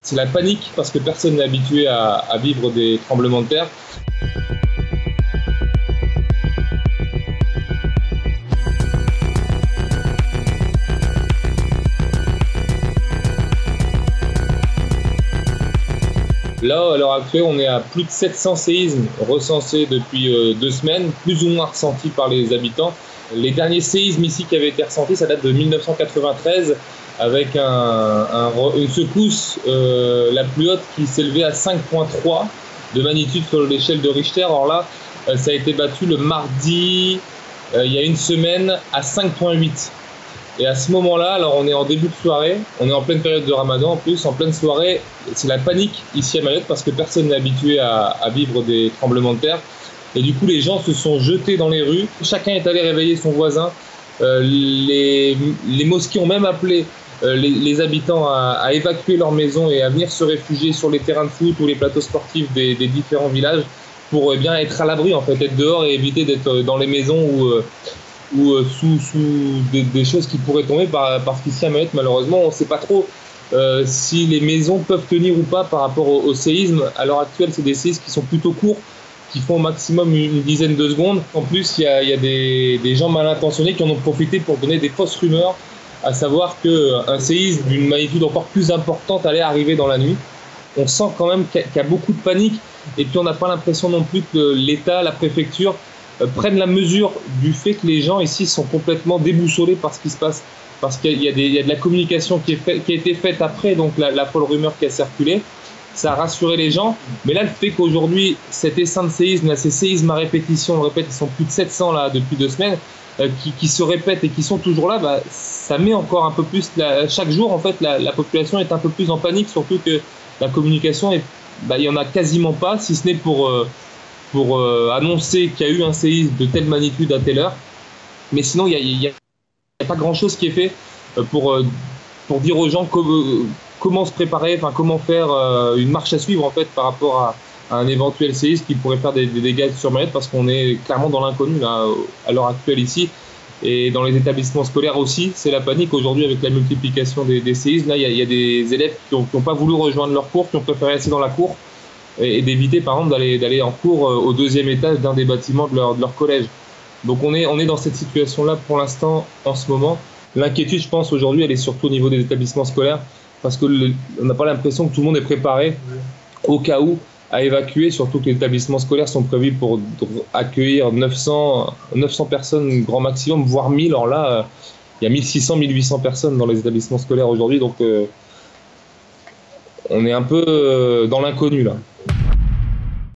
C'est la panique parce que personne n'est habitué à vivre des tremblements de terre. Là, à l'heure actuelle, on est à plus de 700 séismes recensés depuis 2 semaines, plus ou moins ressentis par les habitants. Les derniers séismes ici qui avaient été ressentis, ça date de 1993, avec une secousse la plus haute qui s'élevait à 5,3 de magnitude sur l'échelle de Richter. Alors là, ça a été battu le mardi, il y a une semaine, à 5,8. Et à ce moment-là, alors on est en début de soirée, on est en pleine période de Ramadan en plus, en pleine soirée, c'est la panique ici à Mayotte parce que personne n'est habitué à vivre des tremblements de terre. Et du coup, les gens se sont jetés dans les rues, chacun est allé réveiller son voisin. Les mosquées ont même appelé les habitants à évacuer leur maison et à venir se réfugier sur les terrains de foot ou les plateaux sportifs des différents villages pour bien être à l'abri, en fait, être dehors et éviter d'être dans les maisons ou sous des choses qui pourraient tomber parce qu'ici à Mayotte, malheureusement, on ne sait pas trop si les maisons peuvent tenir ou pas par rapport au séisme. À l'heure actuelle, c'est des séismes qui sont plutôt courts, qui font au maximum une dizaine de secondes. En plus, il y a des gens mal intentionnés qui en ont profité pour donner des fausses rumeurs, à savoir qu'un séisme d'une magnitude encore plus importante allait arriver dans la nuit. On sent quand même qu'il y a beaucoup de panique, et puis on n'a pas l'impression non plus que l'État, la préfecture, prennent la mesure du fait que les gens ici sont complètement déboussolés par ce qui se passe, parce qu'il y a de la communication qui a été faite après, donc la folle rumeur qui a circulé, ça a rassuré les gens. Mais là, le fait qu'aujourd'hui, cet essaim de séisme, là, ces séismes à répétition, on le répète, ils sont plus de 700 là, depuis 2 semaines, qui se répètent et qui sont toujours là, bah, ça met encore un peu plus, chaque jour, en fait, la population est un peu plus en panique, surtout que la communication, il n'y en a quasiment pas, si ce n'est pour annoncer qu'il y a eu un séisme de telle magnitude à telle heure. Mais sinon, il n'y a pas grand-chose qui est fait pour dire aux gens comment se préparer, comment faire une marche à suivre en fait, par rapport à un éventuel séisme qui pourrait faire des dégâts sur Mayotte, parce qu'on est clairement dans l'inconnu à l'heure actuelle ici. Et dans les établissements scolaires aussi, c'est la panique aujourd'hui avec la multiplication des séismes. Là, il y a des élèves qui n'ont pas voulu rejoindre leur cours, qui ont préféré rester dans la cour, et d'éviter par exemple d'aller en cours au 2e étage d'un des bâtiments de leur collège. Donc on est dans cette situation-là pour l'instant en ce moment. L'inquiétude, je pense, aujourd'hui, elle est surtout au niveau des établissements scolaires, parce qu'on n'a pas l'impression que tout le monde est préparé au cas où à évacuer, surtout que les établissements scolaires sont prévus pour accueillir 900 personnes grand maximum, voire 1000. Alors là, il y a 1600, 1800 personnes dans les établissements scolaires aujourd'hui, donc on est un peu dans l'inconnu là.